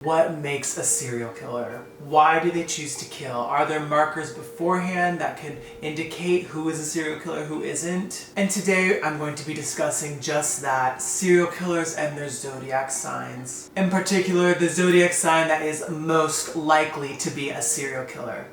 What makes a serial killer? Why do they choose to kill? Are there markers beforehand that could indicate who is a serial killer, who isn't? And today I'm going to be discussing just that, serial killers and their zodiac signs. In particular, the zodiac sign that is most likely to be a serial killer.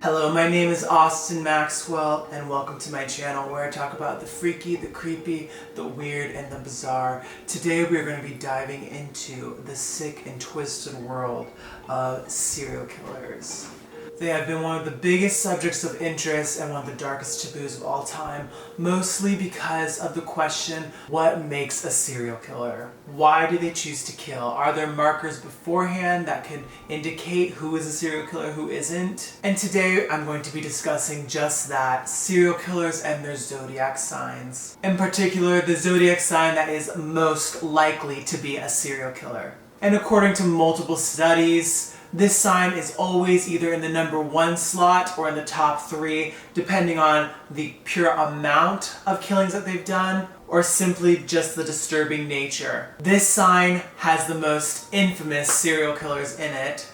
Hello, my name is Austin Maxwell, and welcome to my channel where I talk about the freaky, the creepy, the weird, and the bizarre. Today we are going to be diving into the sick and twisted world of serial killers. They have been one of the biggest subjects of interest and one of the darkest taboos of all time, mostly because of the question, what makes a serial killer? Why do they choose to kill? Are there markers beforehand that can indicate who is a serial killer, who isn't? And today I'm going to be discussing just that, serial killers and their zodiac signs. In particular, the zodiac sign that is most likely to be a serial killer. And according to multiple studies, this sign is always either in the number 1 slot or in the top 3, depending on the pure amount of killings that they've done, or simply just the disturbing nature. This sign has the most infamous serial killers in it,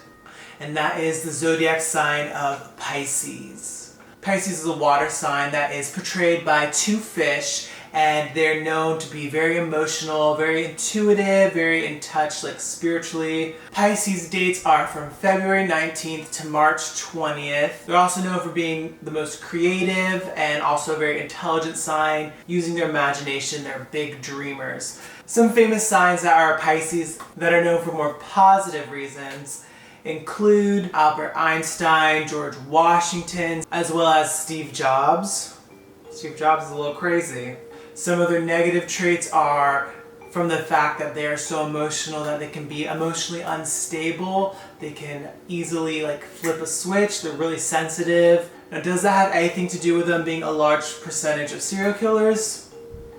and that is the zodiac sign of Pisces. Pisces is a water sign that is portrayed by 2 fish, and they're known to be very emotional, very intuitive, very in touch, like spiritually. Pisces dates are from February 19th to March 20th. They're also known for being the most creative and also a very intelligent sign, using their imagination. They're big dreamers. Some famous signs that are Pisces that are known for more positive reasons include Albert Einstein, George Washington, as well as Steve Jobs. Steve Jobs is a little crazy. Some of their negative traits are from the fact that they are so emotional that they can be emotionally unstable. They can easily flip a switch. They're really sensitive. Now, does that have anything to do with them being a large percentage of serial killers?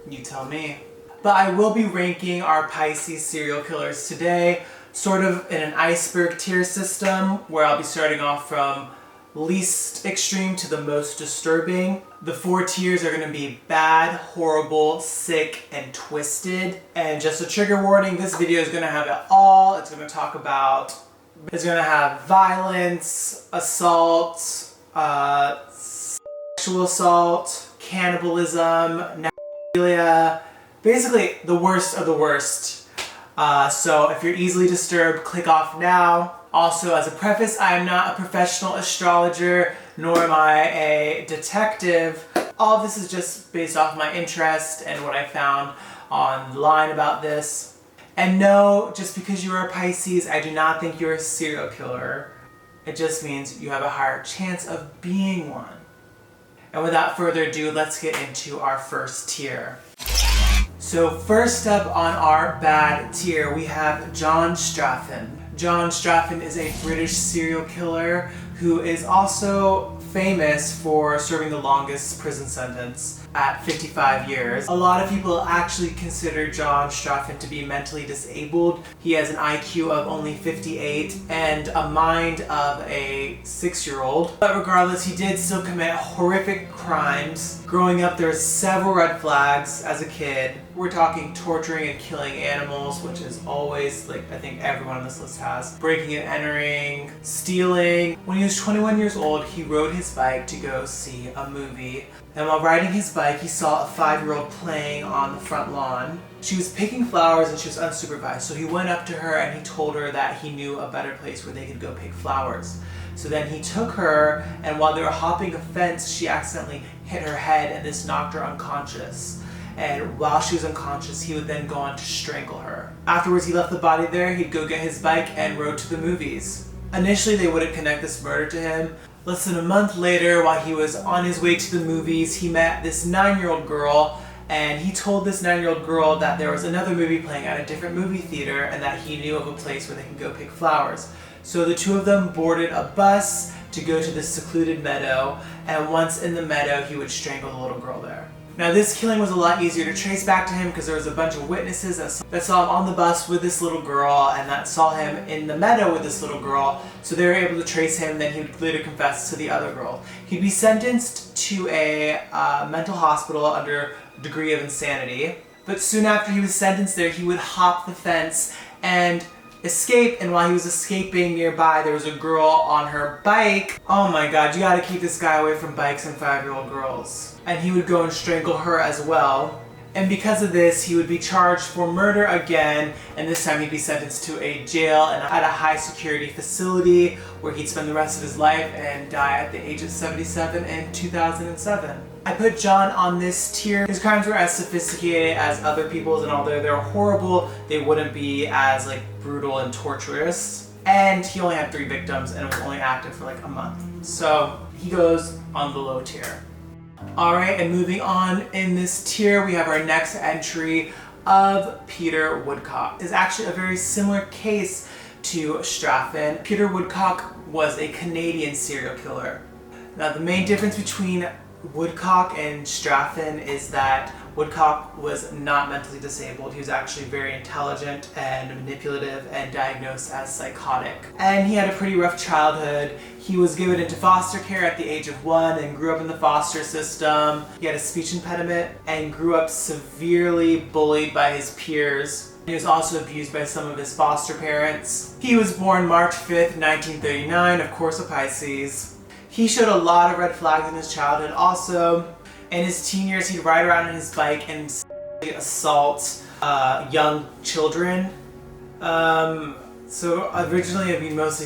You tell me. But I will be ranking our Pisces serial killers today, sort of in an iceberg tier system, where I'll be starting off from least extreme to the most disturbing. The 4 tiers are going to be bad, horrible, sick, and twisted. And just a trigger warning, this video is going to have it all. It's going to have violence, assault, sexual assault, cannibalism, necrophilia, basically the worst of the worst. So if you're easily disturbed, click off now. Also, as a preface, I am not a professional astrologer, nor am I a detective. All of this is just based off my interest and what I found online about this. And no, just because you are a Pisces, I do not think you're a serial killer. It just means you have a higher chance of being one. And without further ado, let's get into our first tier. So first up on our bad tier, we have John Stratford. John Stratford is a British serial killer who is also famous for serving the longest prison sentence at 55 years. A lot of people actually consider John Stratford to be mentally disabled. He has an IQ of only 58 and a mind of a 6-year-old. But regardless, he did still commit horrific crimes. Growing up, there were several red flags as a kid. We're talking torturing and killing animals, which is always, I think everyone on this list has. Breaking and entering, stealing. When he was 21 years old, he rode his bike to go see a movie. And while riding his bike, he saw a 5-year-old playing on the front lawn. She was picking flowers and she was unsupervised. So he went up to her and he told her that he knew a better place where they could go pick flowers. So then he took her, and while they were hopping a fence, she accidentally hit her head and this knocked her unconscious. And while she was unconscious, he would then go on to strangle her. Afterwards, he left the body there, he'd go get his bike and rode to the movies. Initially, they wouldn't connect this murder to him. Less than a month later, while he was on his way to the movies, he met this 9-year-old girl, and he told this 9-year-old girl that there was another movie playing at a different movie theater and that he knew of a place where they could go pick flowers. So the two of them boarded a bus to go to this secluded meadow, and once in the meadow, he would strangle the little girl there. Now this killing was a lot easier to trace back to him because there was a bunch of witnesses that saw him on the bus with this little girl and that saw him in the meadow with this little girl. So they were able to trace him, then he would later confess to the other girl. He'd be sentenced to a mental hospital under degree of insanity. But soon after he was sentenced there, he would hop the fence and escape, and while he was escaping nearby, there was a girl on her bike. Oh my god, you gotta keep this guy away from bikes and 5-year-old girls. And he would go and strangle her as well. And because of this, he would be charged for murder again, and this time he'd be sentenced to a jail and at a high security facility where he'd spend the rest of his life and die at the age of 77 in 2007. I put John on this tier. His crimes were as sophisticated as other people's, and although they were horrible, they wouldn't be as brutal and torturous. And he only had 3 victims and was only active for a month. So he goes on the low tier. Alright, and moving on in this tier, we have our next entry of Peter Woodcock. It's actually a very similar case to Stratford. Peter Woodcock was a Canadian serial killer. Now the main difference between Woodcock and Stratford is that Woodcock was not mentally disabled. He was actually very intelligent and manipulative and diagnosed as psychotic. And he had a pretty rough childhood. He was given into foster care at the age of 1 and grew up in the foster system. He had a speech impediment and grew up severely bullied by his peers. He was also abused by some of his foster parents. He was born March 5th, 1939, of course a Pisces. He showed a lot of red flags in his childhood also. In his teen years, he'd ride around on his bike and assault young children. So originally it'd be mostly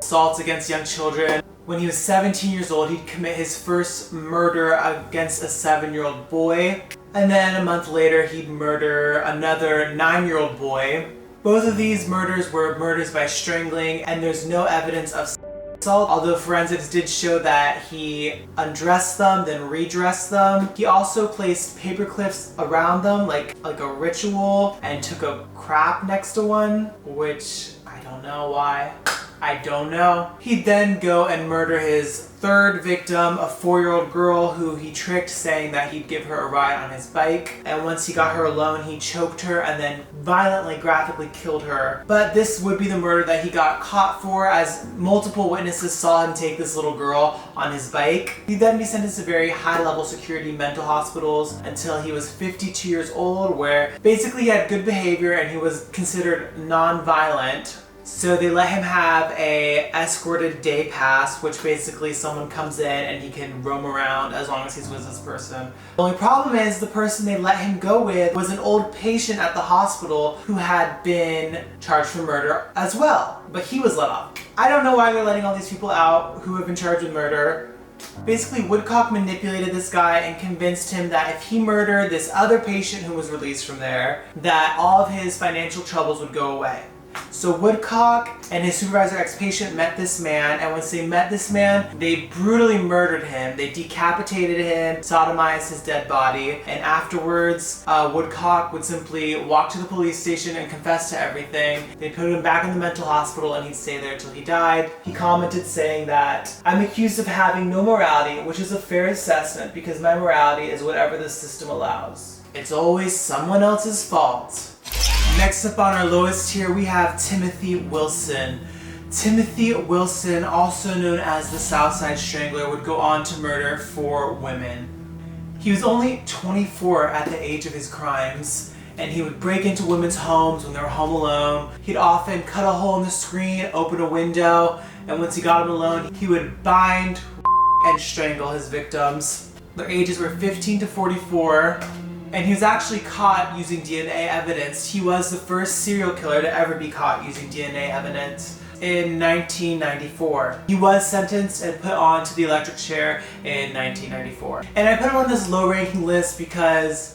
assaults against young children. When he was 17 years old, he'd commit his first murder against a 7-year-old boy. And then a month later, he'd murder another 9-year-old boy. Both of these murders were murders by strangling, and there's no evidence of assault, although forensics did show that he undressed them, then redressed them. He also placed paper clips around them like a ritual, and took a crap next to one, which I don't know why. I don't know. He'd then go and murder his 3rd victim, a 4-year-old girl who he tricked saying that he'd give her a ride on his bike. And once he got her alone, he choked her and then violently, graphically killed her. But this would be the murder that he got caught for, as multiple witnesses saw him take this little girl on his bike. He'd then be sentenced to very high-level security mental hospitals until he was 52 years old, where basically he had good behavior and he was considered non-violent. So they let him have a escorted day pass, which basically someone comes in and he can roam around as long as he's with this person. The only problem is the person they let him go with was an old patient at the hospital who had been charged for murder as well, but he was let off. I don't know why they're letting all these people out who have been charged with murder. Basically, Woodcock manipulated this guy and convinced him that if he murdered this other patient who was released from there, that all of his financial troubles would go away. So Woodcock and his supervisor ex-patient met this man, and once they met this man, they brutally murdered him. They decapitated him, sodomized his dead body, and afterwards, Woodcock would simply walk to the police station and confess to everything. They put him back in the mental hospital and he'd stay there till he died. He commented saying that, "I'm accused of having no morality, which is a fair assessment because my morality is whatever the system allows. It's always someone else's fault." Next up on our lowest tier, we have Timothy Wilson. Timothy Wilson, also known as the Southside Strangler, would go on to murder 4 women. He was only 24 at the age of his crimes, and he would break into women's homes when they were home alone. He'd often cut a hole in the screen, open a window, and once he got them alone, he would bind and strangle his victims. Their ages were 15 to 44. And he was actually caught using DNA evidence. He was the first serial killer to ever be caught using DNA evidence in 1994. He was sentenced and put onto the electric chair in 1994. And I put him on this low-ranking list because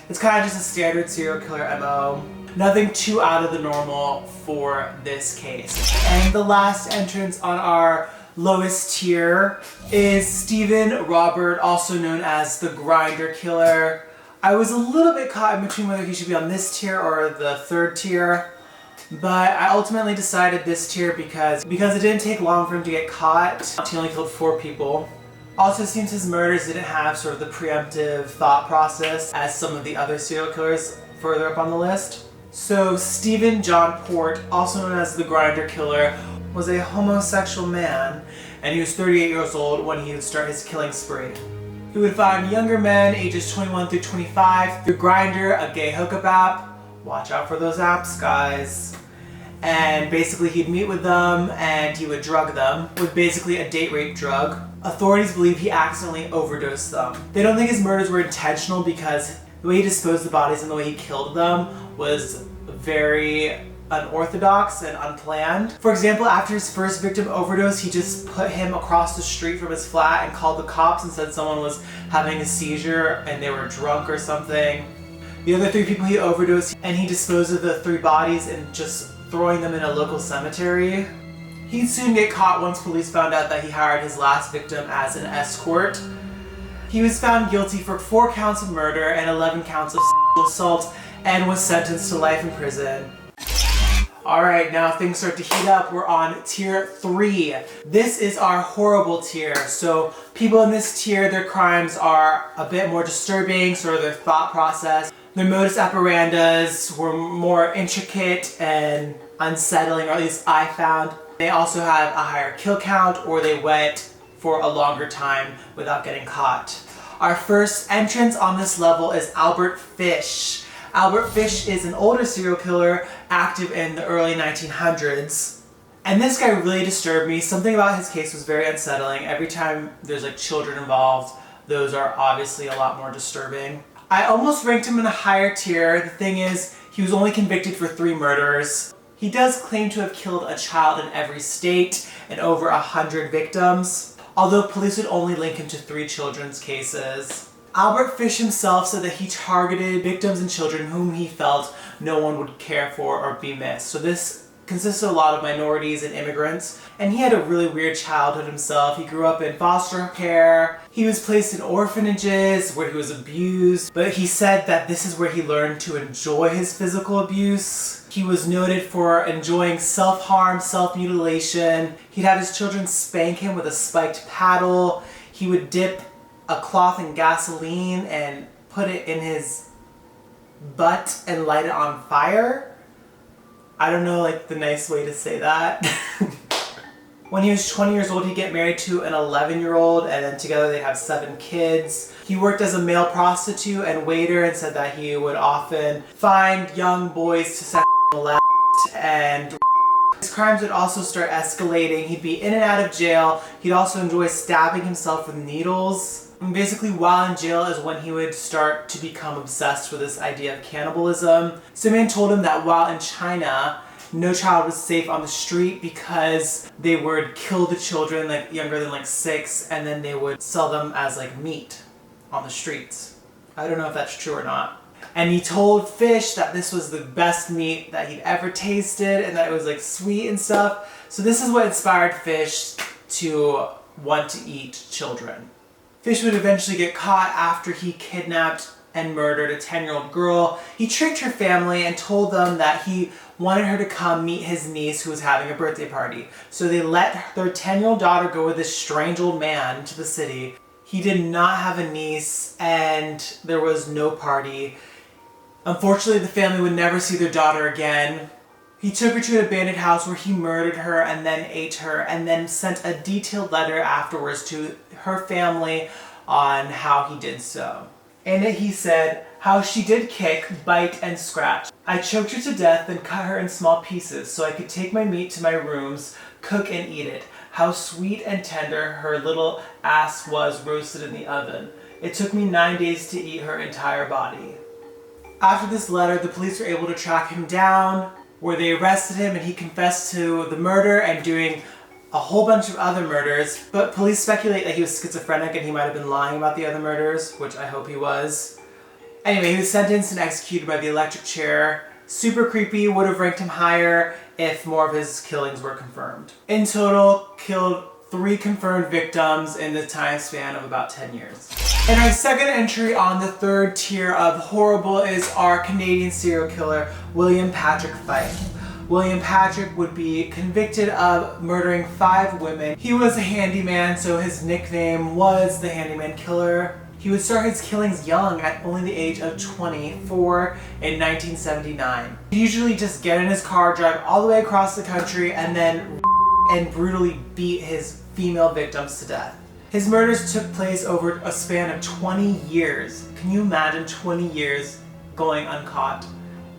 it's kind of just a standard serial killer MO. Nothing too out of the normal for this case. And the last entrance on our lowest tier is Stephen Robert, also known as the Grinder Killer. I was a little bit caught in between whether he should be on this tier or the 3rd tier, but I ultimately decided this tier because it didn't take long for him to get caught. He only killed 4 people. Also, it seems his murders didn't have sort of the preemptive thought process as some of the other serial killers further up on the list. So Stephen John Port, also known as the Grinder Killer, was a homosexual man, and he was 38 years old when he would start his killing spree. He would find younger men ages 21 through 25 through Grindr, a gay hookup app. Watch out for those apps, guys. And basically he'd meet with them and he would drug them with basically a date rape drug. Authorities believe he accidentally overdosed them. They don't think his murders were intentional because the way he disposed of the bodies and the way he killed them was very unorthodox and unplanned. For example, after his first victim overdose, he just put him across the street from his flat and called the cops and said someone was having a seizure and they were drunk or something. The other 3 people he overdosed, and he disposed of the 3 bodies and just throwing them in a local cemetery. He'd soon get caught once police found out that he hired his last victim as an escort. He was found guilty for 4 counts of murder and 11 counts of sexual assault and was sentenced to life in prison. Alright, now things start to heat up. We're on tier 3. This is our horrible tier. So people in this tier, their crimes are a bit more disturbing, sort of their thought process. Their modus operandus were more intricate and unsettling, or at least I found. They also have a higher kill count, or they went for a longer time without getting caught. Our first entrance on this level is Albert Fish. Albert Fish is an older serial killer active in the early 1900s. And this guy really disturbed me. Something about his case was very unsettling. Every time there's like children involved, those are obviously a lot more disturbing. I almost ranked him in a higher tier. The thing is, he was only convicted for 3 murders. He does claim to have killed a child in every state and over 100 victims, although police would only link him to 3 children's cases. Albert Fish himself said that he targeted victims and children whom he felt no one would care for or be missed. So this consists of a lot of minorities and immigrants, and he had a really weird childhood himself. He grew up in foster care. He was placed in orphanages where he was abused, but he said that this is where he learned to enjoy his physical abuse. He was noted for enjoying self-harm, self-mutilation. He'd have his children spank him with a spiked paddle. He would dip a cloth in gasoline and put it in his butt and light it on fire. I don't know, like, the nice way to say that. When he was 20 years old, he'd get married to an 11-year-old, and then together they'd have 7 kids. He worked as a male prostitute and waiter and said that he would often find young boys to sexually molest, and his crimes would also start escalating. He'd be in and out of jail. He'd also enjoy stabbing himself with needles. And basically, while in jail is when he would start to become obsessed with this idea of cannibalism. Some man told him that while in China, no child was safe on the street because they would kill the children like younger than like 6, and then they would sell them as like meat on the streets. I don't know if that's true or not. And he told Fish that this was the best meat that he'd ever tasted and that it was like sweet and stuff. So this is what inspired Fish to want to eat children. Fish would eventually get caught after he kidnapped and murdered a 10-year-old girl. He tricked her family and told them that he wanted her to come meet his niece who was having a birthday party. So they let their 10-year-old daughter go with this strange old man to the city. He did not have a niece and there was no party. Unfortunately, the family would never see their daughter again. He took her to an abandoned house where he murdered her and then ate her, and then sent a detailed letter afterwards to her family on how he did so. In it he said, how she did kick, bite, and scratch. I choked her to death and cut her in small pieces so I could take my meat to my rooms, cook and eat it. How sweet and tender her little ass was roasted in the oven. It took me 9 days to eat her entire body. After this letter, the police were able to track him down, where they arrested him and he confessed to the murder and doing a whole bunch of other murders. But police speculate that he was schizophrenic and he might have been lying about the other murders, which I hope he was. Anyway, he was sentenced and executed by the electric chair. Super creepy, would have ranked him higher if more of his killings were confirmed. In total, killed 3 confirmed victims in the time span of about 10 years. And our second entry on the 3rd tier of horrible is our Canadian serial killer, William Patrick Fife. William Patrick would be convicted of murdering 5 women. He was a handyman, so his nickname was the Handyman Killer. He would start his killings young at only the age of 24 in 1979. He'd usually just get in his car, drive all the way across the country, and then brutally beat his female victims to death. His murders took place over a span of 20 years. Can you imagine 20 years going uncaught?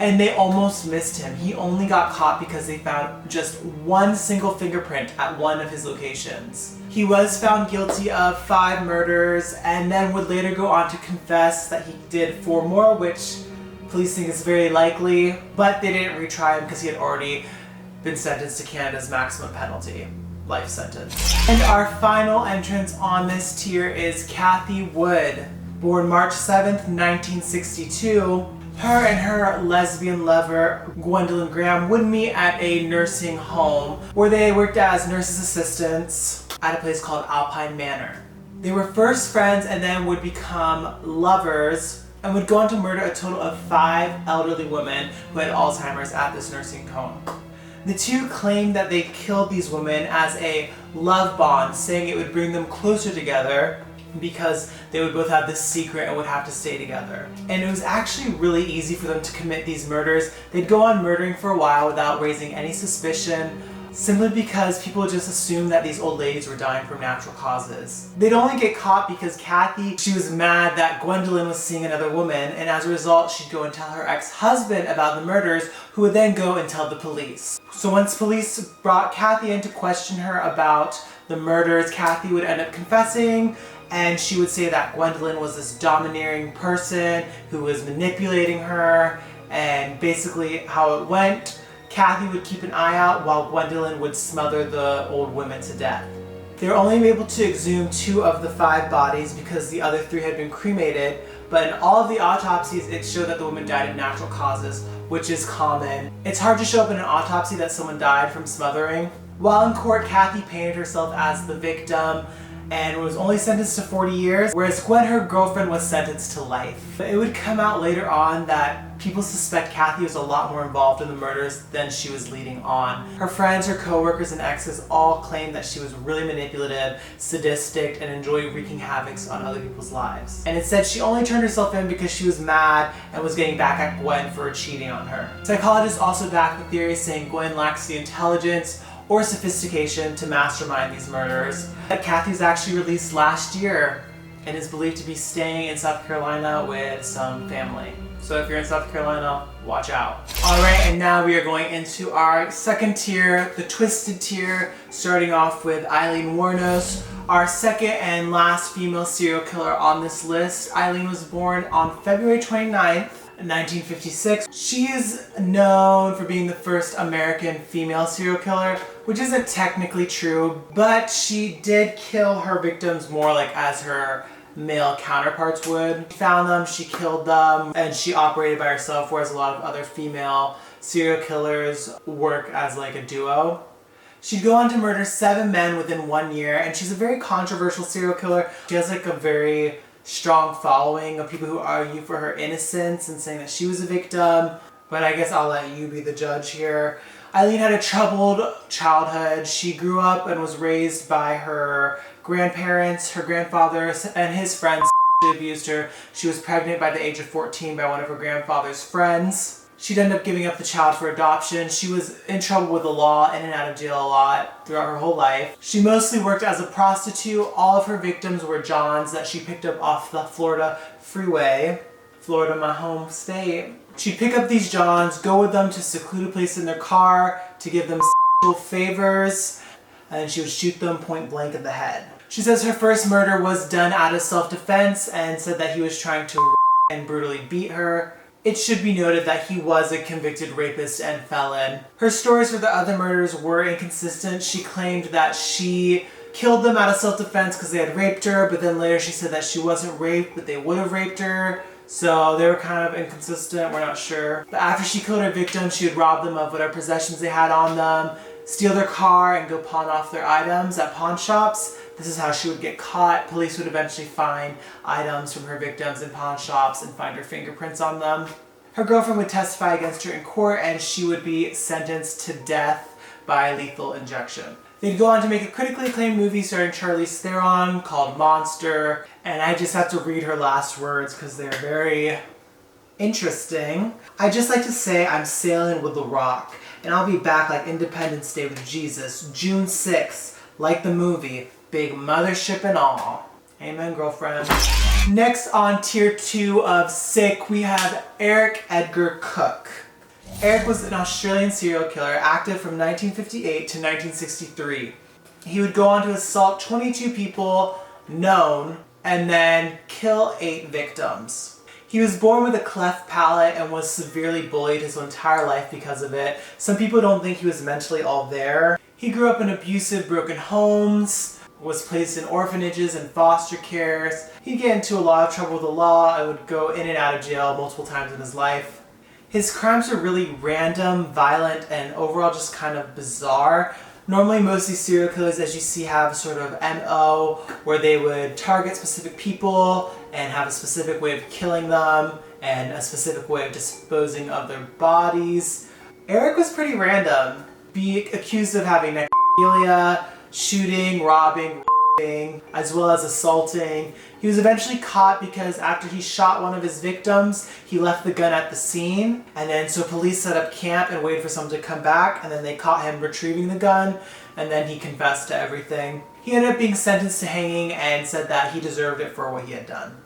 And they almost missed him. He only got caught because they found just one single fingerprint at one of his locations. He was found guilty of 5 murders and then would later go on to confess that he did 4 more, which police think is very likely, but they didn't retry him because he had already been sentenced to Canada's maximum penalty, life sentence. And our final entrance on this tier is Kathy Wood. Born March 7th, 1962, her and her lesbian lover, Gwendolyn Graham, would meet at a nursing home where they worked as nurses' assistants at a place called Alpine Manor. They were first friends and then would become lovers and would go on to murder a total of 5 elderly women who had Alzheimer's at this nursing home. The two claimed that they killed these women as a love bond, saying it would bring them closer together because they would both have this secret and would have to stay together. And it was actually really easy for them to commit these murders. They'd go on murdering for a while without raising any suspicion, simply because people just assumed that these old ladies were dying from natural causes. They'd only get caught because Kathy, she was mad that Gwendolyn was seeing another woman, and as a result she'd go and tell her ex-husband about the murders, who would then go and tell the police. So once police brought Kathy in to question her about the murders, Kathy would end up confessing, and she would say that Gwendolyn was this domineering person who was manipulating her, and basically how it went, Kathy would keep an eye out while Gwendolyn would smother the old women to death. They were only able to exhume 2 of the 5 bodies because the other 3 had been cremated, but in all of the autopsies it showed that the woman died of natural causes, which is common. It's hard to show up in an autopsy that someone died from smothering. While in court, Kathy painted herself as the victim and was only sentenced to 40 years, whereas Gwen, her girlfriend, was sentenced to life. But it would come out later on that people suspect Kathy was a lot more involved in the murders than she was leading on. Her friends, her co-workers, and exes all claimed that she was really manipulative, sadistic, and enjoyed wreaking havoc on other people's lives. And it said she only turned herself in because she was mad and was getting back at Gwen for cheating on her. Psychologists also backed the theory, saying Gwen lacks the intelligence or sophistication to mastermind these murders. Kathy was actually released last year and is believed to be staying in South Carolina with some family. So if you're in South Carolina, watch out. Alright, and now we are going into our second tier, the twisted tier, starting off with Aileen Wuerno, our second and last female serial killer on this list. Aileen was born on February 29th, 1956. She is known for being the first American female serial killer, which isn't technically true, but she did kill her victims more like as her male counterparts would. She found them, she killed them, and she operated by herself, whereas a lot of other female serial killers work as like a duo. She'd go on to murder 7 men within 1 year, and she's a very controversial serial killer. She has like a very strong following of people who argue for her innocence and saying that she was a victim, but I guess I'll let you be the judge here. Aileen had a troubled childhood. She grew up and was raised by her grandparents. Her grandfather and his friends abused her. She was pregnant by the age of 14 by one of her grandfather's friends. She'd end up giving up the child for adoption. She was in trouble with the law, in and out of jail a lot throughout her whole life. She mostly worked as a prostitute. All of her victims were Johns that she picked up off the Florida freeway. Florida, my home state. She'd pick up these Johns, go with them to a secluded place in their car to give them sexual favors, and she would shoot them point blank in the head. She says her first murder was done out of self-defense and said that he was trying to and brutally beat her. It should be noted that he was a convicted rapist and felon. Her stories for the other murders were inconsistent. She claimed that she killed them out of self-defense because they had raped her, but then later she said that she wasn't raped, but they would have raped her. So they were kind of inconsistent, we're not sure. But after she killed her victims, she would rob them of whatever possessions they had on them, steal their car, and go pawn off their items at pawn shops. This is how she would get caught. Police would eventually find items from her victims in pawn shops and find her fingerprints on them. Her girlfriend would testify against her in court and she would be sentenced to death by lethal injection. They'd go on to make a critically acclaimed movie starring Charlize Theron called Monster, and I just have to read her last words because they're very interesting. "I'd just like to say I'm sailing with The Rock, and I'll be back like Independence Day with Jesus, June 6th, like the movie, big mothership and all." Amen, girlfriend. Next on tier 2 of sick, we have Eric Edgar Cook. Eric was an Australian serial killer, active from 1958 to 1963. He would go on to assault 22 people known and then kill 8 victims. He was born with a cleft palate and was severely bullied his entire life because of it. Some people don't think he was mentally all there. He grew up in abusive, broken homes, was placed in orphanages and foster cares. He'd get into a lot of trouble with the law and would go in and out of jail multiple times in his life. His crimes are really random, violent, and overall just kind of bizarre. Normally most of these serial killers, as you see, have sort of MO where they would target specific people and have a specific way of killing them and a specific way of disposing of their bodies. Eric was pretty random. Be accused of having necrophilia, shooting, robbing, as well as assaulting. He was eventually caught because after he shot one of his victims, he left the gun at the scene, and then so police set up camp and waited for someone to come back, and then they caught him retrieving the gun, and then he confessed to everything. He ended up being sentenced to hanging and said that he deserved it for what he had done.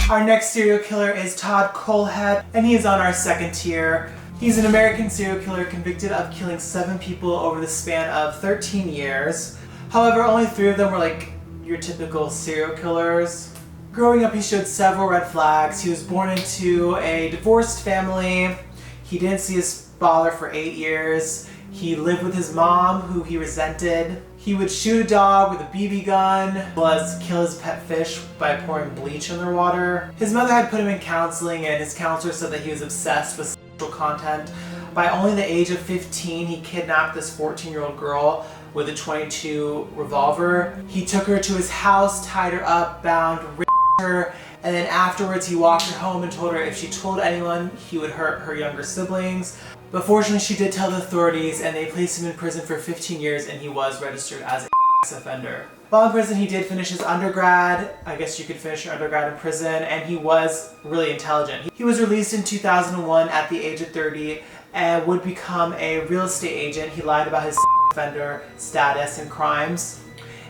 Our next serial killer is Todd Kohlhepp, and he is on our second tier. He's an American serial killer convicted of killing 7 people over the span of 13 years. However, only 3 of them were like your typical serial killers. Growing up, he showed several red flags. He was born into a divorced family. He didn't see his father for 8 years. He lived with his mom, who he resented. He would shoot a dog with a BB gun, as well as kill his pet fish by pouring bleach in their water. His mother had put him in counseling, and his counselor said that he was obsessed with sexual content. By only the age of 15, he kidnapped this 14-year-old girl with a .22 revolver. He took her to his house, tied her up, bound, raped her, and then afterwards he walked her home and told her if she told anyone, he would hurt her younger siblings. But fortunately, she did tell the authorities, and they placed him in prison for 15 years, and he was registered as a offender. While in prison, he did finish his undergrad. I guess you could finish your undergrad in prison, and he was really intelligent. He was released in 2001 at the age of 30 and would become a real estate agent. He lied about his offender status and crimes,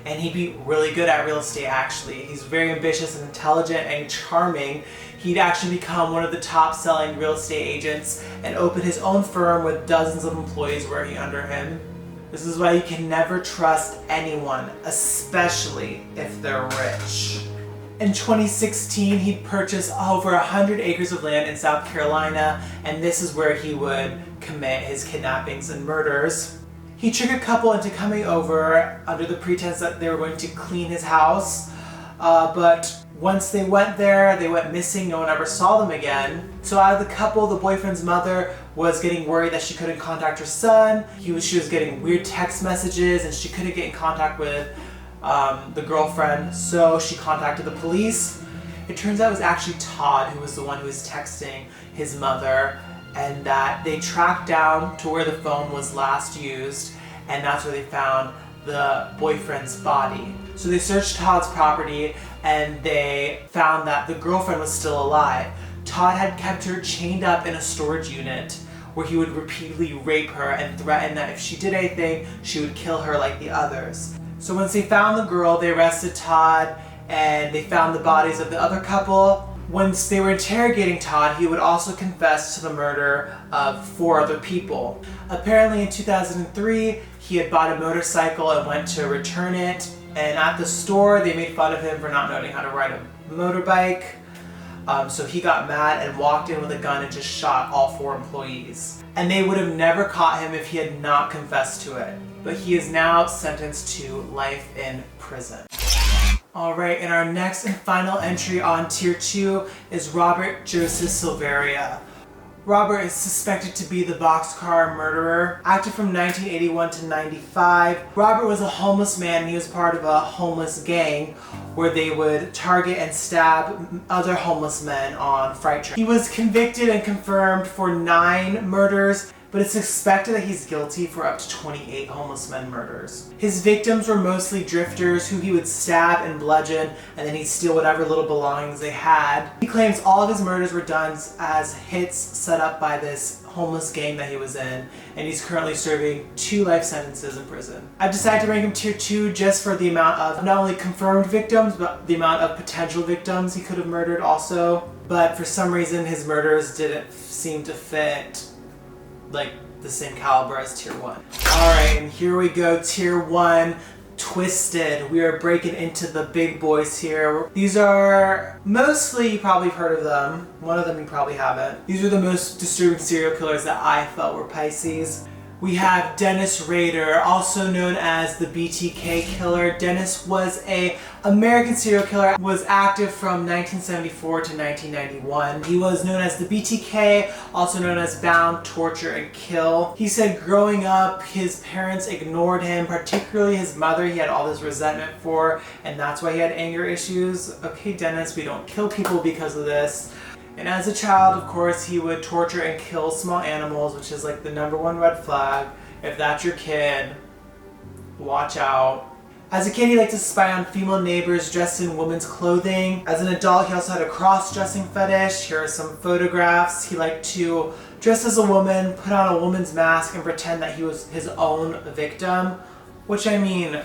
and he'd be really good at real estate actually. He's very ambitious and intelligent and charming. He'd actually become one of the top selling real estate agents and open his own firm with dozens of employees working under him. This is why you can never trust anyone, especially if they're rich. In 2016, he'd purchased over 100 acres of land in South Carolina, and this is where he would commit his kidnappings and murders. He tricked a couple into coming over under the pretense that they were going to clean his house, but once they went there, they went missing. No one ever saw them again. So out of the couple, the boyfriend's mother was getting worried that she couldn't contact her son. She was getting weird text messages, and she couldn't get in contact with the girlfriend, so she contacted the police. It turns out it was actually Todd who was the one who was texting his mother, and that they tracked down to where the phone was last used, and that's where they found the boyfriend's body. So they searched Todd's property, and they found that the girlfriend was still alive. Todd had kept her chained up in a storage unit where he would repeatedly rape her and threaten that if she did anything, she would kill her like the others. So once they found the girl, they arrested Todd, and they found the bodies of the other couple. Once they were interrogating Todd, he would also confess to the murder of 4 other people. Apparently in 2003, he had bought a motorcycle and went to return it, and at the store they made fun of him for not knowing how to ride a motorbike. So he got mad and walked in with a gun and just shot all 4 employees. And they would have never caught him if he had not confessed to it. But he is now sentenced to life in prison. Alright, and our next and final entry on tier 2 is Robert Joseph Silveria. Robert is suspected to be the boxcar murderer. Active from 1981 to 95, Robert was a homeless man. He was part of a homeless gang where they would target and stab other homeless men on freight trains. He was convicted and confirmed for 9 murders, but it's expected that he's guilty for up to 28 homeless men murders. His victims were mostly drifters who he would stab and bludgeon, and then he'd steal whatever little belongings they had. He claims all of his murders were done as hits set up by this homeless gang that he was in, and he's currently serving 2 life sentences in prison. I've decided to rank him tier 2 just for the amount of not only confirmed victims, but the amount of potential victims he could have murdered also. But for some reason his murders didn't seem to fit like the same caliber as tier 1. Alright, and here we go, tier 1, Twisted. We are breaking into the big boys here. These are mostly, you probably have heard of them. One of them you probably haven't. These are the most disturbing serial killers that I felt were Pisces. We have Dennis Rader, also known as the BTK killer. Dennis was an American serial killer, was active from 1974 to 1991. He was known as the BTK, also known as Bound, Torture, and Kill. He said growing up, his parents ignored him, particularly his mother. He had all this resentment for, and that's why he had anger issues. Okay, Dennis, we don't kill people because of this. And as a child, of course, he would torture and kill small animals, which is like the #1 red flag. If that's your kid, watch out. As a kid, he liked to spy on female neighbors dressed in women's clothing. As an adult, he also had a cross-dressing fetish. Here are some photographs. He liked to dress as a woman, put on a woman's mask, and pretend that he was his own victim. Which, I mean,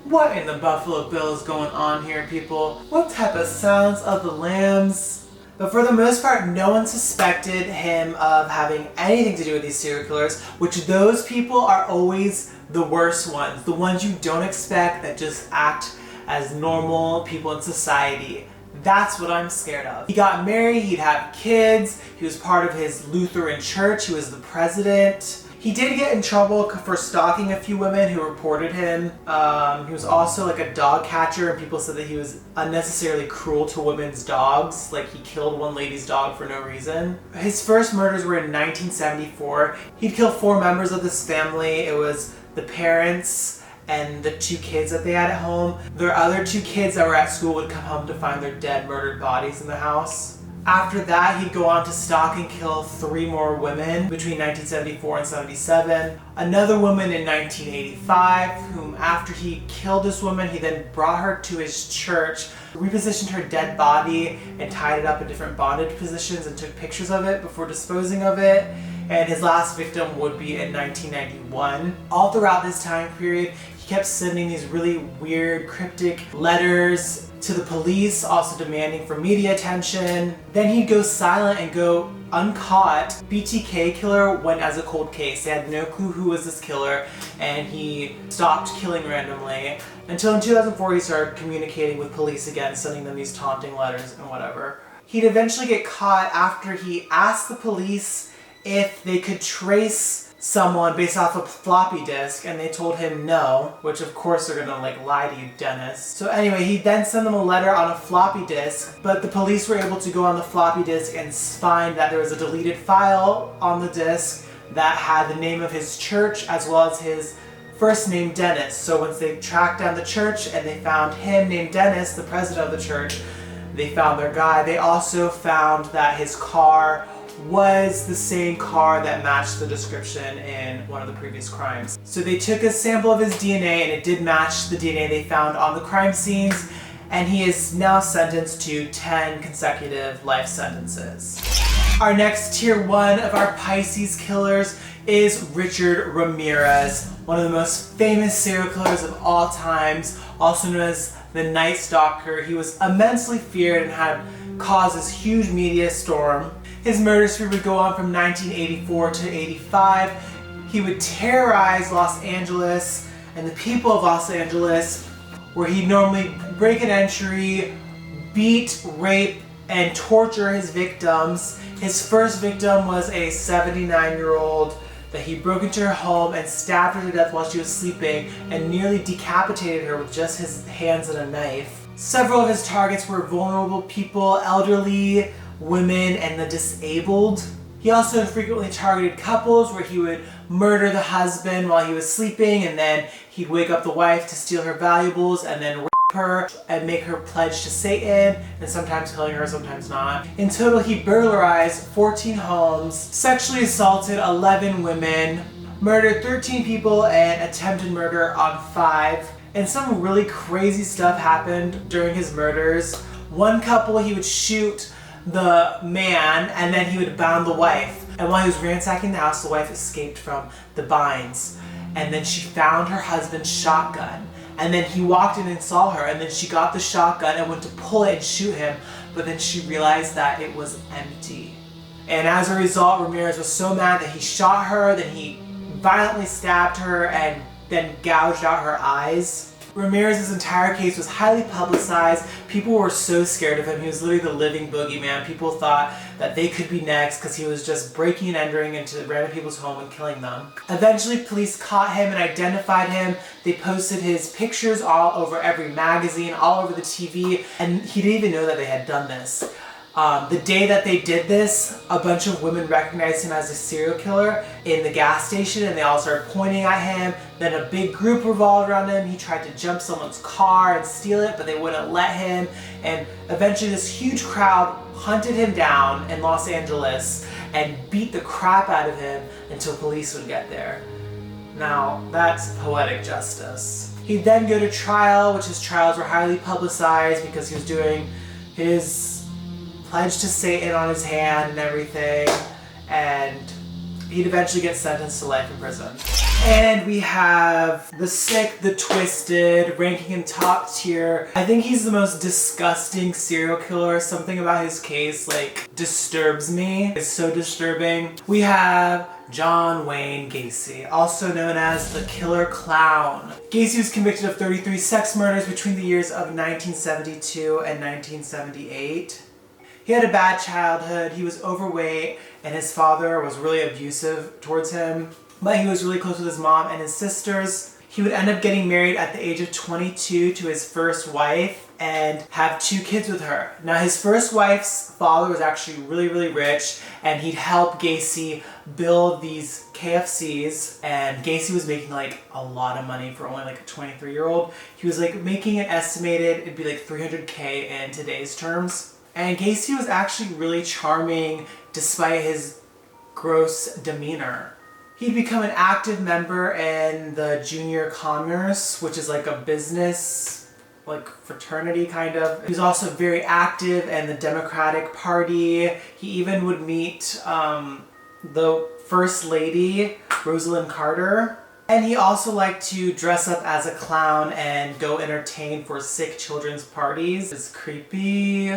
what in the Buffalo Bill is going on here, people? What type of Silence of the Lambs? But for the most part, no one suspected him of having anything to do with these serial killers, which those people are always the worst ones. The ones you don't expect that just act as normal people in society. That's what I'm scared of. He got married, he'd have kids, he was part of his Lutheran church, he was the president. He did get in trouble for stalking a few women who reported him. He was also like a dog catcher, and people said that he was unnecessarily cruel to women's dogs. Like he killed one lady's dog for no reason. His first murders were in 1974. He'd killed 4 members of this family. It was the parents and the 2 kids that they had at home. Their other 2 kids that were at school would come home to find their dead, murdered bodies in the house. After that, he'd go on to stalk and kill 3 more women between 1974 and 77. Another woman in 1985, whom after he killed this woman, he then brought her to his church, repositioned her dead body, and tied it up in different bondage positions and took pictures of it before disposing of it. And his last victim would be in 1991. All throughout this time period, he kept sending these really weird, cryptic letters to the police, also demanding for media attention. Then he'd go silent and go uncaught. BTK killer went as a cold case. They had no clue who was this killer, and he stopped killing randomly until in 2004 he started communicating with police again, sending them these taunting letters and whatever. He'd eventually get caught after he asked the police if they could trace someone based off a floppy disk, and they told him no, which of course they're gonna like lie to you, Dennis. So anyway, he then sent them a letter on a floppy disk, but the police were able to go on the floppy disk and find that there was a deleted file on the disk that had the name of his church as well as his first name, Dennis. So once they tracked down the church and they found him named Dennis, the president of the church, they found their guy. They also found that his car was the same car that matched the description in one of the previous crimes. So they took a sample of his DNA and it did match the DNA they found on the crime scenes, and he is now sentenced to 10 consecutive life sentences. Our next tier 1 of our Pisces killers is Richard Ramirez, one of the most famous serial killers of all times, also known as the Night Stalker. He was immensely feared and had caused this huge media storm. His murder spree would go on from 1984 to 85. He would terrorize Los Angeles and the people of Los Angeles, where he'd normally break an entry, beat, rape, and torture his victims. His first victim was a 79-year-old that he broke into her home and stabbed her to death while she was sleeping and nearly decapitated her with just his hands and a knife. Several of his targets were vulnerable people, elderly, women, and the disabled. He also frequently targeted couples where he would murder the husband while he was sleeping, and then he'd wake up the wife to steal her valuables and then rape her and make her pledge to Satan, and sometimes killing her, sometimes not. In total, he burglarized 14 homes, sexually assaulted 11 women, murdered 13 people, and attempted murder on 5. And some really crazy stuff happened during his murders. One couple, he would shoot the man and then he would bound the wife. And while he was ransacking the house, the wife escaped from the binds. And then she found her husband's shotgun. And then he walked in and saw her, and then she got the shotgun and went to pull it and shoot him, but then she realized that it was empty. And as a result, Ramirez was so mad that he shot her, then he violently stabbed her and then gouged out her eyes. Ramirez's entire case was highly publicized. People were so scared of him. He was literally the living boogeyman. People thought that they could be next because he was just breaking and entering into random people's home and killing them. Eventually, police caught him and identified him. They posted his pictures all over every magazine, all over the TV, and he didn't even know that they had done this. The day that they did this, a bunch of women recognized him as a serial killer in the gas station, and they all started pointing at him. Then a big group revolved around him. He tried to jump someone's car and steal it, but they wouldn't let him. And eventually this huge crowd hunted him down in Los Angeles and beat the crap out of him until police would get there. Now, that's poetic justice. He'd then go to trial, which his trials were highly publicized because he was doing his pledge to Satan on his hand and everything, and he'd eventually get sentenced to life in prison. And we have the sick, the twisted, ranking him top tier. I think he's the most disgusting serial killer. Something about his case disturbs me. It's so disturbing. We have John Wayne Gacy, also known as the Killer Clown. Gacy was convicted of 33 sex murders between the years of 1972 and 1978. He had a bad childhood, he was overweight, and his father was really abusive towards him. But he was really close with his mom and his sisters. He would end up getting married at the age of 22 to his first wife and have 2 kids with her. Now his first wife's father was actually really, really rich, and he'd help Gacy build these KFCs, and Gacy was making a lot of money for only a 23-year-old. He was making it estimated, it'd be $300K in today's terms. And Gacy was actually really charming despite his gross demeanor. He'd become an active member in the Junior Commerce, which is a business, fraternity kind of. He was also very active in the Democratic Party. He even would meet the First Lady, Rosalind Carter. And he also liked to dress up as a clown and go entertain for sick children's parties. It's creepy.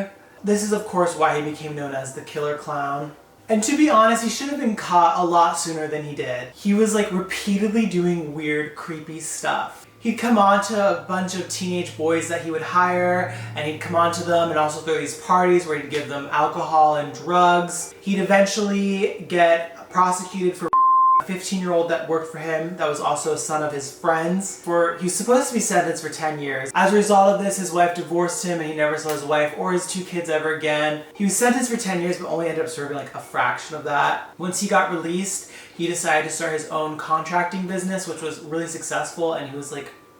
This is, of course, why he became known as the Killer Clown. And to be honest, he should have been caught a lot sooner than he did. He was repeatedly doing weird, creepy stuff. He'd come on to a bunch of teenage boys that he would hire, and he'd come on to them and also throw these parties where he'd give them alcohol and drugs. He'd eventually get prosecuted for a 15-year-old that worked for him that was also a son of his friends. He was supposed to be sentenced for 10 years. As a result of this, his wife divorced him and he never saw his wife or his 2 kids ever again. He was sentenced for 10 years but only ended up serving a fraction of that. Once he got released, he decided to start his own contracting business, which was really successful, and he was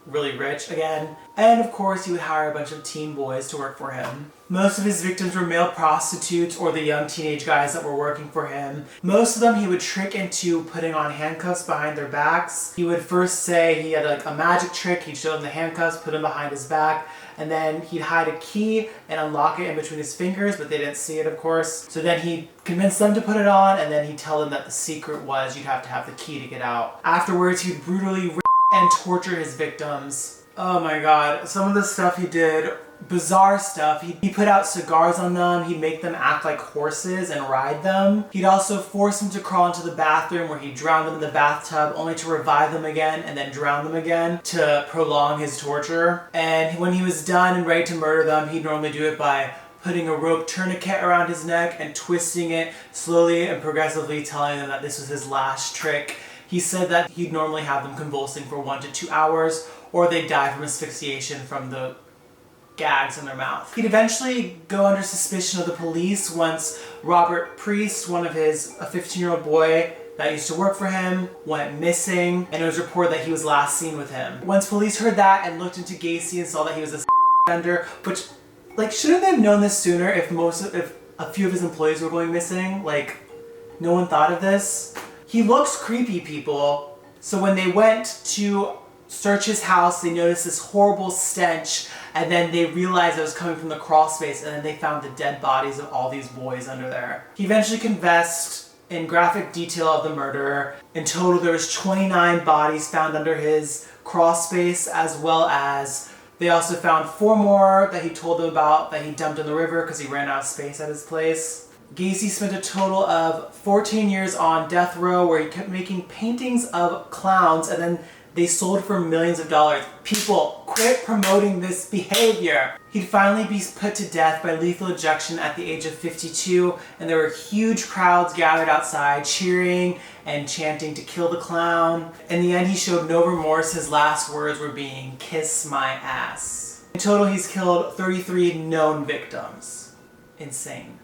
really rich again. And of course, he would hire a bunch of teen boys to work for him. Most of his victims were male prostitutes or the young teenage guys that were working for him. Most of them he would trick into putting on handcuffs behind their backs. He would first say he had a magic trick. He'd show them the handcuffs, put them behind his back, and then he'd hide a key and unlock it in between his fingers, but they didn't see it, of course. So then he'd convince them to put it on, and then he'd tell them that the secret was you'd have to have the key to get out. Afterwards, he'd brutally rape and torture his victims. Oh my god, some of the stuff he did, bizarre stuff. He put out cigars on them, he'd make them act like horses and ride them. He'd also force them to crawl into the bathroom where he'd drown them in the bathtub only to revive them again and then drown them again to prolong his torture. And when he was done and ready to murder them, he'd normally do it by putting a rope tourniquet around his neck and twisting it slowly and progressively, telling them that this was his last trick. He said that he'd normally have them convulsing for 1 to 2 hours, or they'd die from asphyxiation from the gags in their mouth. He'd eventually go under suspicion of the police once Robert Priest, one of his, a 15-year-old boy that used to work for him, went missing, and it was reported that he was last seen with him. Once police heard that and looked into Gacy and saw that he was a offender, which, like, shouldn't they have known this sooner if a few of his employees were going missing? Like, no one thought of this? He looks creepy, people. So when they went to search his house, they noticed this horrible stench, and then they realized it was coming from the crawl space, and then they found the dead bodies of all these boys under there. He eventually confessed in graphic detail of the murder. In total, there was 29 bodies found under his crawl space, as well as they also found 4 more that he told them about that he dumped in the river because he ran out of space at his place. Gacy spent a total of 14 years on death row where he kept making paintings of clowns, and then they sold for millions of dollars. People, quit promoting this behavior. He'd finally be put to death by lethal injection at the age of 52, and there were huge crowds gathered outside cheering and chanting to kill the clown. In the end, he showed no remorse. His last words were being, "Kiss my ass." In total, he's killed 33 known victims. Insane.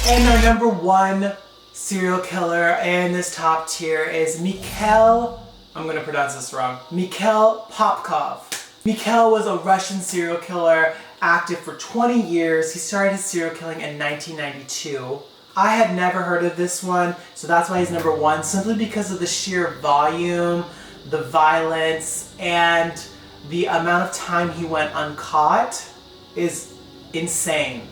And our number 1 serial killer in this top tier is Mikhail, I'm gonna pronounce this wrong, Mikhail Popkov. Mikhail was a Russian serial killer, active for 20 years. He started his serial killing in 1992. I had never heard of this one, so that's why he's number 1, simply because of the sheer volume, the violence, and the amount of time he went uncaught is insane.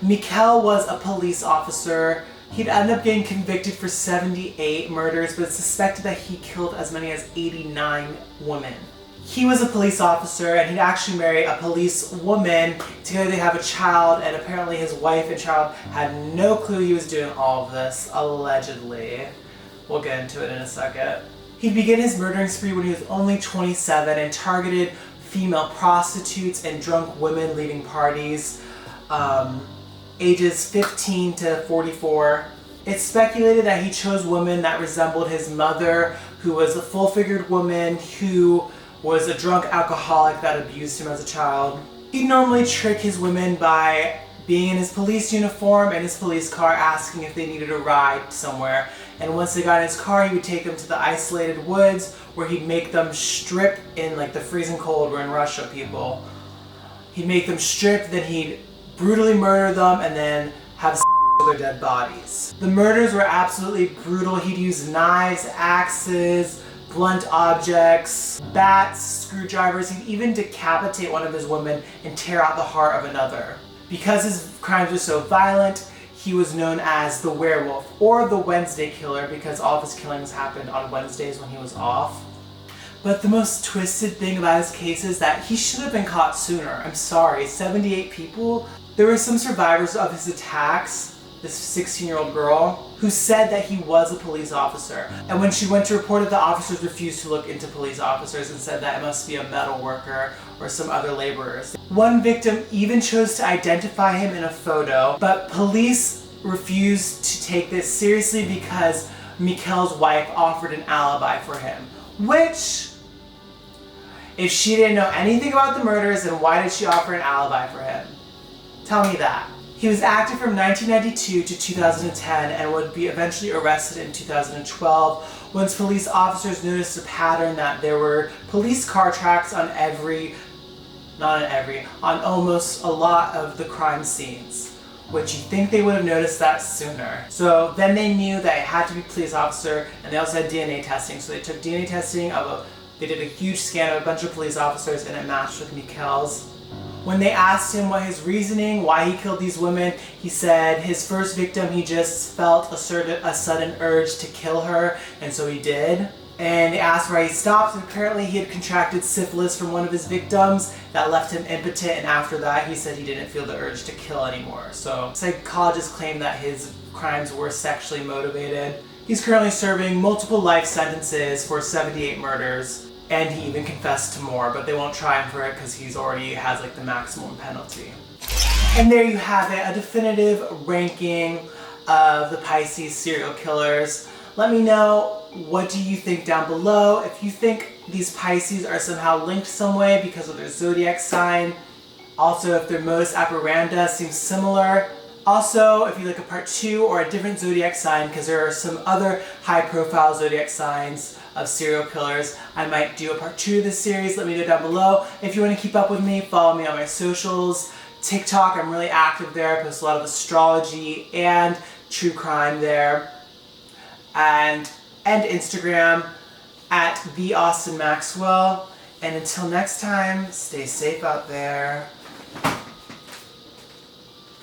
Mikhail was a police officer. He'd end up getting convicted for 78 murders, but it's suspected that he killed as many as 89 women. He was a police officer, and he'd actually marry a police woman. Together they have a child, and apparently his wife and child had no clue he was doing all of this, allegedly. We'll get into it in a second. He'd begin his murdering spree when he was only 27 and targeted female prostitutes and drunk women leaving parties. Ages 15 to 44. It's speculated that he chose women that resembled his mother, who was a full-figured woman who was a drunk alcoholic that abused him as a child. He'd normally trick his women by being in his police uniform and his police car, asking if they needed a ride somewhere. And once they got in his car, he would take them to the isolated woods where he'd make them strip in like the freezing cold. We're in Russia, people. He'd make them strip, then he'd brutally murder them, and then have with their dead bodies. The murders were absolutely brutal. He'd use knives, axes, blunt objects, bats, screwdrivers. He'd even decapitate one of his women and tear out the heart of another. Because his crimes were so violent, he was known as the werewolf or the Wednesday killer because all of his killings happened on Wednesdays when he was off. But the most twisted thing about his case is that he should have been caught sooner. I'm sorry, 78 people? There were some survivors of his attacks, this 16-year-old girl, who said that he was a police officer. And when she went to report it, the officers refused to look into police officers and said that it must be a metal worker or some other laborers. One victim even chose to identify him in a photo, but police refused to take this seriously because Mikhail's wife offered an alibi for him. Which, if she didn't know anything about the murders, then why did she offer an alibi for him? Tell me that. He was active from 1992 to 2010 and would be eventually arrested in 2012 once police officers noticed a pattern that there were police car tracks on on almost a lot of the crime scenes, which you'd think they would have noticed that sooner. So then they knew that it had to be a police officer, and they also had DNA testing. So they took DNA testing they did a huge scan of a bunch of police officers, and it matched with Mikhail's. When they asked him what his reasoning, why he killed these women, he said his first victim, he just felt a sudden urge to kill her, and so he did. And they asked why he stopped, and apparently he had contracted syphilis from one of his victims that left him impotent, and after that he said he didn't feel the urge to kill anymore. So psychologists claim that his crimes were sexually motivated. He's currently serving multiple life sentences for 78 murders. And he even confessed to more, but they won't try him for it because he's already has like the maximum penalty. And there you have it, a definitive ranking of the Pisces serial killers. Let me know, what do you think down below? If you think these Pisces are somehow linked some way because of their zodiac sign, Also, if their modus operandi seems similar. Also, if you like a part 2 or a different zodiac sign, because there are some other high-profile zodiac signs of serial killers, I might do a part 2 of this series. Let me know down below. If you want to keep up with me, follow me on my socials. TikTok, I'm really active there. I post a lot of astrology and true crime there. And Instagram at the Austin Maxwell. And until next time, stay safe out there.